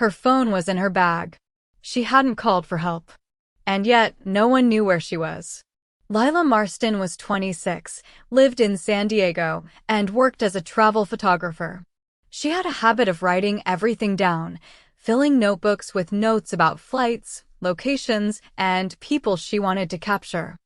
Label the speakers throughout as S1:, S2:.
S1: Her phone was in her bag. She hadn't called for help. And yet, no one knew where she was. Lila Marston was 26, lived in San Diego, and worked as a travel photographer. She had a habit of writing everything down, filling notebooks with notes about flights, locations, and people she wanted to capture.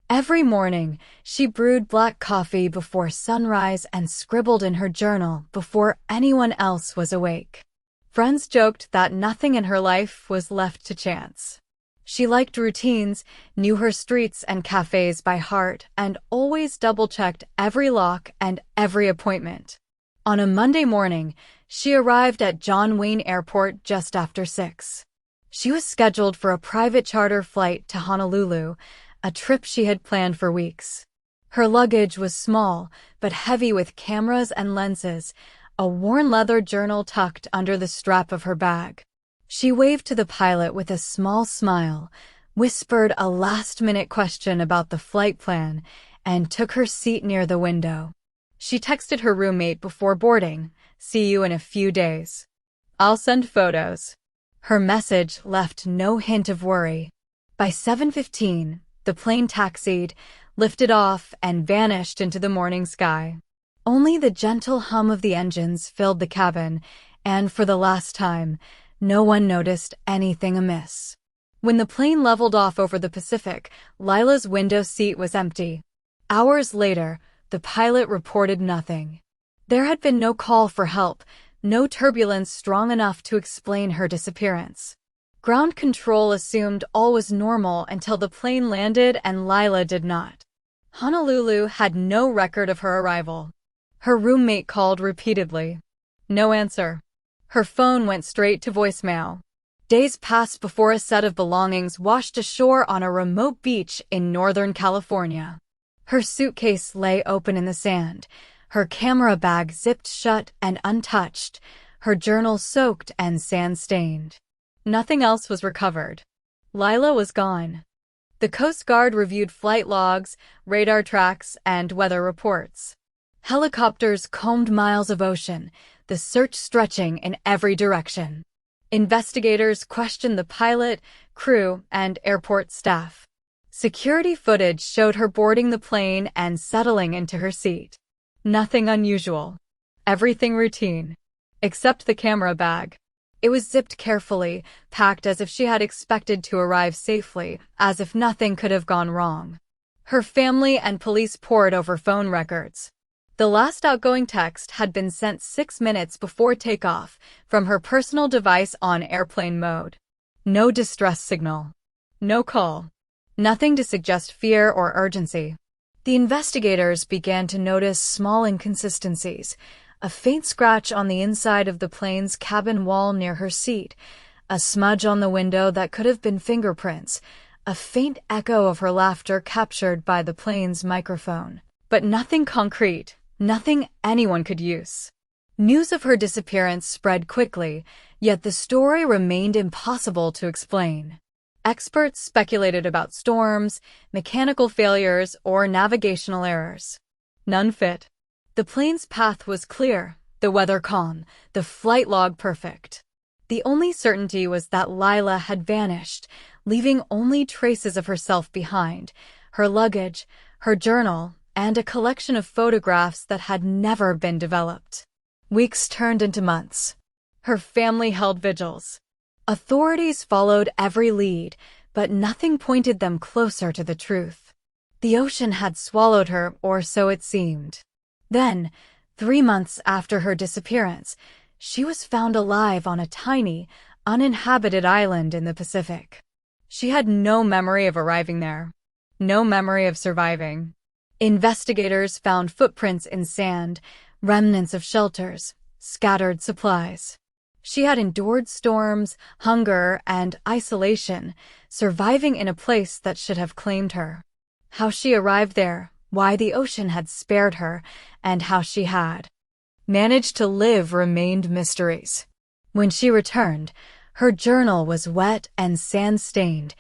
S1: Every morning, she brewed black coffee before sunrise and scribbled in her journal before anyone else was awake. Friends joked that nothing in her life was left to chance. She liked routines, knew her streets and cafes by heart, and always double-checked every lock and every appointment. On a Monday morning, she arrived at John Wayne Airport just after 6. She was scheduled for a private charter flight to Honolulu, a trip she had planned for weeks. Her luggage was small, but heavy with cameras and lenses, a worn leather journal tucked under the strap of her bag. She waved to the pilot with a small smile, whispered a last-minute question about the flight plan, and took her seat near the window. She texted her roommate before boarding, "See you in a few days. I'll send photos." Her message left no hint of worry. By 7:15, the plane taxied, lifted off, and vanished into the morning sky. Only the gentle hum of the engines filled the cabin, and for the last time, no one noticed anything amiss. When the plane leveled off over the Pacific, Lila's window seat was empty. Hours later, the pilot reported nothing. There had been no call for help, no turbulence strong enough to explain her disappearance. Ground control assumed all was normal until the plane landed and Lila did not. Honolulu had no record of her arrival. Her roommate called repeatedly. No answer. Her phone went straight to voicemail. Days passed before a set of belongings washed ashore on a remote beach in Northern California. Her suitcase lay open in the sand, her camera bag zipped shut and untouched, her journal soaked and sand-stained. Nothing else was recovered. Lila was gone. The Coast Guard reviewed flight logs, radar tracks, and weather reports. Helicopters combed miles of ocean, the search stretching in every direction. Investigators questioned the pilot, crew, and airport staff. Security footage showed her boarding the plane and settling into her seat. Nothing unusual. Everything routine. Except the camera bag. It was zipped carefully, packed as if she had expected to arrive safely, as if nothing could have gone wrong. Her family and police pored over phone records. The last outgoing text had been sent 6 minutes before takeoff from her personal device on airplane mode. No distress signal. No call. Nothing to suggest fear or urgency. The investigators began to notice small inconsistencies. A faint scratch on the inside of the plane's cabin wall near her seat, a smudge on the window that could have been fingerprints, a faint echo of her laughter captured by the plane's microphone. But nothing concrete, nothing anyone could use. News of her disappearance spread quickly, yet the story remained impossible to explain. Experts speculated about storms, mechanical failures, or navigational errors. None fit. The plane's path was clear, the weather calm, the flight log perfect. The only certainty was that Lila had vanished, leaving only traces of herself behind, her luggage, her journal, and a collection of photographs that had never been developed. Weeks turned into months. Her family held vigils. Authorities followed every lead, but nothing pointed them closer to the truth. The ocean had swallowed her, or so it seemed. Then, 3 months after her disappearance, she was found alive on a tiny, uninhabited island in the Pacific. She had no memory of arriving there. No memory of surviving. Investigators found footprints in sand, remnants of shelters, scattered supplies. She had endured storms, hunger, and isolation, surviving in a place that should have claimed her. How she arrived there, why the ocean had spared her, and how she had managed to live remained mysteries. When she returned, her journal was wet and sand-stained,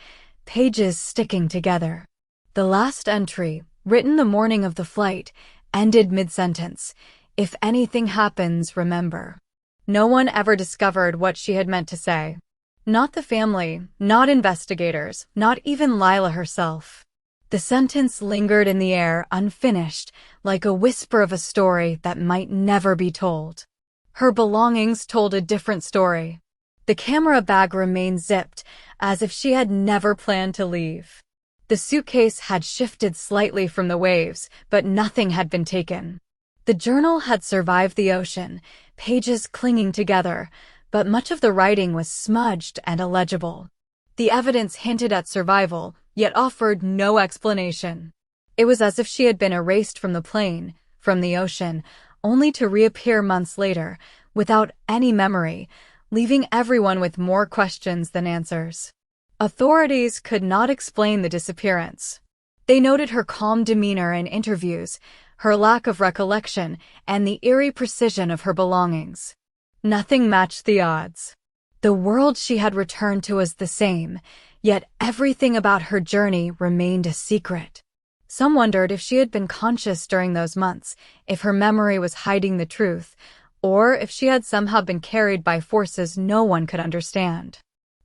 S1: pages sticking together. The last entry, written the morning of the flight, ended mid-sentence, "If anything happens, remember." No one ever discovered what she had meant to say. Not the family, not investigators, not even Lila herself. The sentence lingered in the air, unfinished, like a whisper of a story that might never be told. Her belongings told a different story. The camera bag remained zipped, as if she had never planned to leave. The suitcase had shifted slightly from the waves, but nothing had been taken. The journal had survived the ocean, pages clinging together, but much of the writing was smudged and illegible. The evidence hinted at survival, yet offered no explanation. It was as if she had been erased from the plane, from the ocean, only to reappear months later, without any memory, leaving everyone with more questions than answers. Authorities could not explain the disappearance. They noted her calm demeanor in interviews, her lack of recollection, and the eerie precision of her belongings. Nothing matched the odds. The world she had returned to was the same, yet everything about her journey remained a secret. Some wondered if she had been conscious during those months, if her memory was hiding the truth, or if she had somehow been carried by forces no one could understand.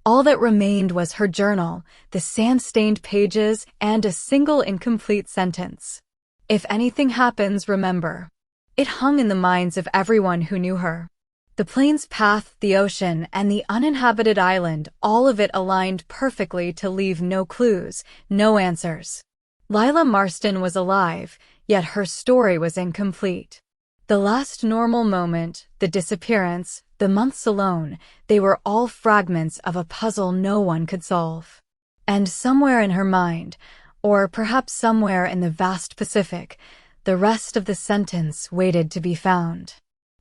S1: All that remained was her journal, the sand-stained pages, and a single incomplete sentence. If anything happens, remember. It hung in the minds of everyone who knew her. The plane's path, the ocean, and the uninhabited island, all of it aligned perfectly to leave no clues, no answers. Lila Marston was alive, yet her story was incomplete. The last normal moment, the disappearance, the months alone, they were all fragments of a puzzle no one could solve. And somewhere in her mind, or perhaps somewhere in the vast Pacific, the rest of the sentence waited to be found.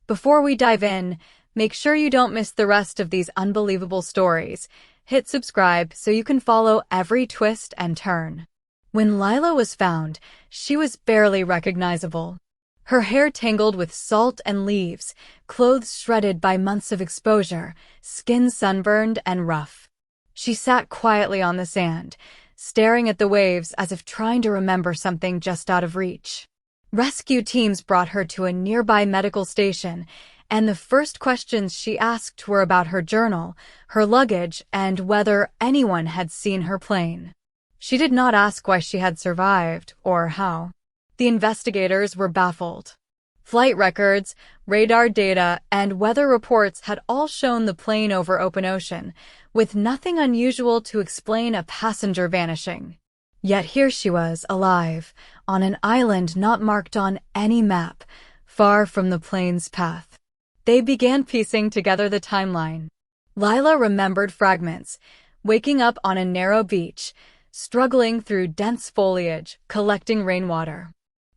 S1: Before we dive in, make sure you don't miss the rest of these unbelievable stories. Hit subscribe so you can follow every twist and turn. When Lila was found, she was barely recognizable. Her hair tangled with salt and leaves, clothes shredded by months of exposure, skin sunburned and rough. She sat quietly on the sand, staring at the waves as if trying to remember something just out of reach. Rescue teams brought her to a nearby medical station, and the first questions she asked were about her journal, her luggage, and whether anyone had seen her plane. She did not ask why she had survived, or how. The investigators were baffled. Flight records, radar data, and weather reports had all shown the plane over open ocean, with nothing unusual to explain a passenger vanishing. Yet here she was, alive, on an island not marked on any map, far from the plane's path. They began piecing together the timeline. Lila remembered fragments, waking up on a narrow beach, struggling through dense foliage, collecting rainwater.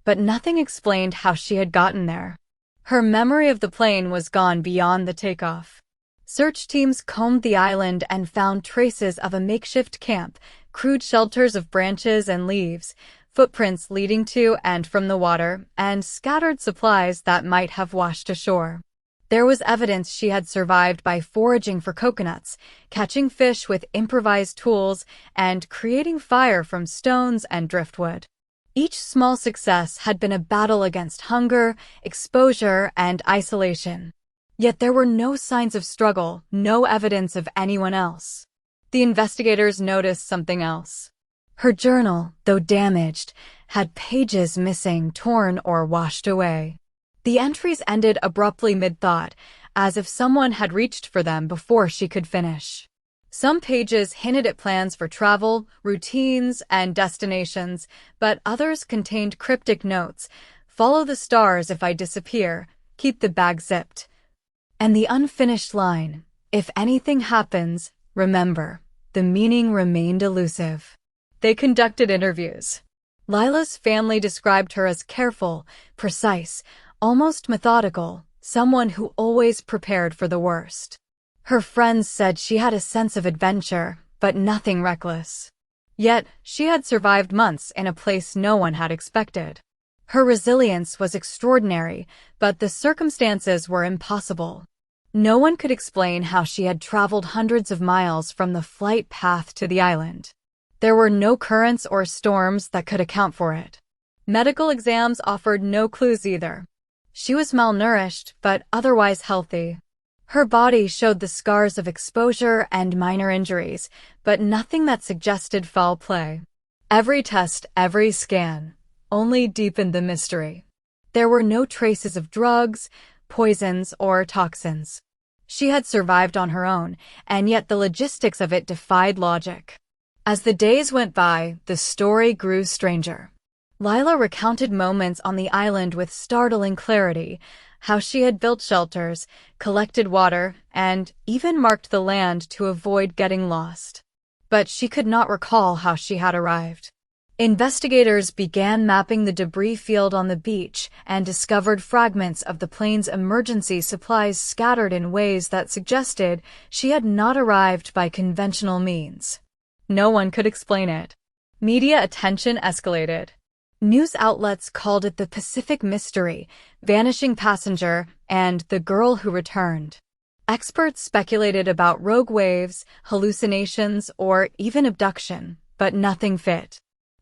S1: But nothing explained how she had gotten there. Her memory of the plane was gone beyond the takeoff. Search teams combed the island and found traces of a makeshift camp, crude shelters of branches and leaves, footprints leading to and from the water, and scattered supplies that might have washed ashore. There was evidence she had survived by foraging for coconuts, catching fish with improvised tools, and creating fire from stones and driftwood. Each small success had been a battle against hunger, exposure, and isolation. Yet there were no signs of struggle, no evidence of anyone else. The investigators noticed something else. Her journal, though damaged, had pages missing, torn, or washed away. The entries ended abruptly mid-thought, as if someone had reached for them before she could finish. Some pages hinted at plans for travel, routines, and destinations, but others contained cryptic notes: "Follow the stars if I disappear, keep the bag zipped." And the unfinished line, "If anything happens, remember." The meaning remained elusive. They conducted interviews. Lila's family described her as careful, precise, almost methodical, someone who always prepared for the worst. Her friends said she had a sense of adventure, but nothing reckless. Yet, she had survived months in a place no one had expected. Her resilience was extraordinary, but the circumstances were impossible. No one could explain how she had traveled hundreds of miles from the flight path to the island. There were no currents or storms that could account for it. Medical exams offered no clues either. She was malnourished, but otherwise healthy. Her body showed the scars of exposure and minor injuries, but nothing that suggested foul play. Every test, every scan, only deepened the mystery. There were no traces of drugs, poisons, or toxins. She had survived on her own, and yet the logistics of it defied logic. As the days went by, the story grew stranger. Lila recounted moments on the island with startling clarity, how she had built shelters, collected water, and even marked the land to avoid getting lost. But she could not recall how she had arrived. Investigators began mapping the debris field on the beach and discovered fragments of the plane's emergency supplies scattered in ways that suggested she had not arrived by conventional means. No one could explain it. Media attention escalated. News outlets called it the Pacific Mystery, vanishing passenger, and the girl who returned. Experts speculated about rogue waves, hallucinations, or even abduction, but nothing fit.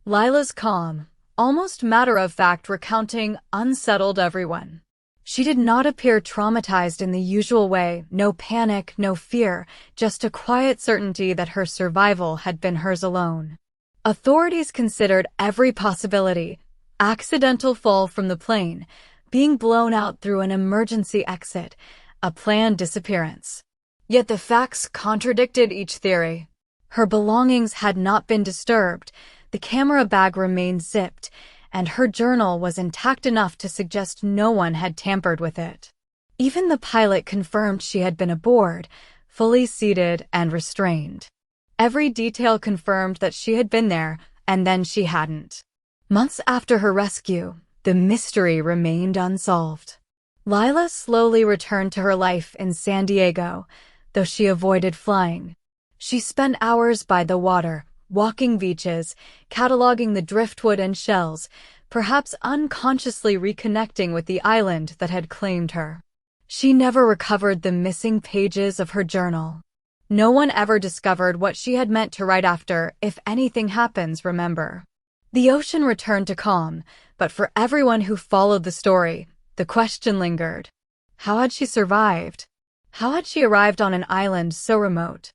S1: Lila's calm, almost matter-of-fact recounting unsettled everyone. She did not appear traumatized in the usual way, no panic, no fear, just a quiet certainty that her survival had been hers alone. Authorities considered every possibility: accidental fall from the plane, being blown out through an emergency exit, a planned disappearance. Yet the facts contradicted each theory. Her belongings had not been disturbed, the camera bag remained zipped, and her journal was intact enough to suggest no one had tampered with it. Even the pilot confirmed she had been aboard, fully seated and restrained. Every detail confirmed that she had been there, and then she hadn't. Months after her rescue, the mystery remained unsolved. Lila slowly returned to her life in San Diego, though she avoided flying. She spent hours by the water, walking beaches, cataloging the driftwood and shells, perhaps unconsciously reconnecting with the island that had claimed her. She never recovered the missing pages of her journal. No one ever discovered what she had meant to write after "If anything happens, remember." The ocean returned to calm, but for everyone who followed the story, the question lingered. How had she survived? How had she arrived on an island so remote?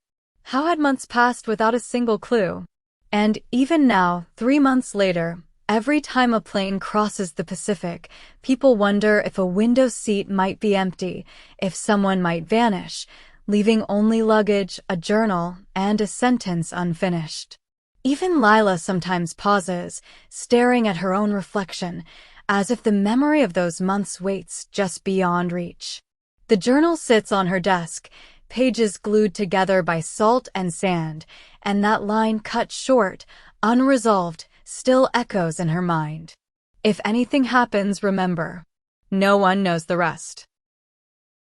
S1: How had months passed without a single clue? And even now, 3 months later, every time a plane crosses the Pacific, people wonder if a window seat might be empty, if someone might vanish, leaving only luggage, a journal, and a sentence unfinished. Even Lila sometimes pauses, staring at her own reflection, as if the memory of those months waits just beyond reach. The journal sits on her desk, pages glued together by salt and sand, and that line cut short, unresolved, still echoes in her mind. If anything happens, remember. No one knows the rest.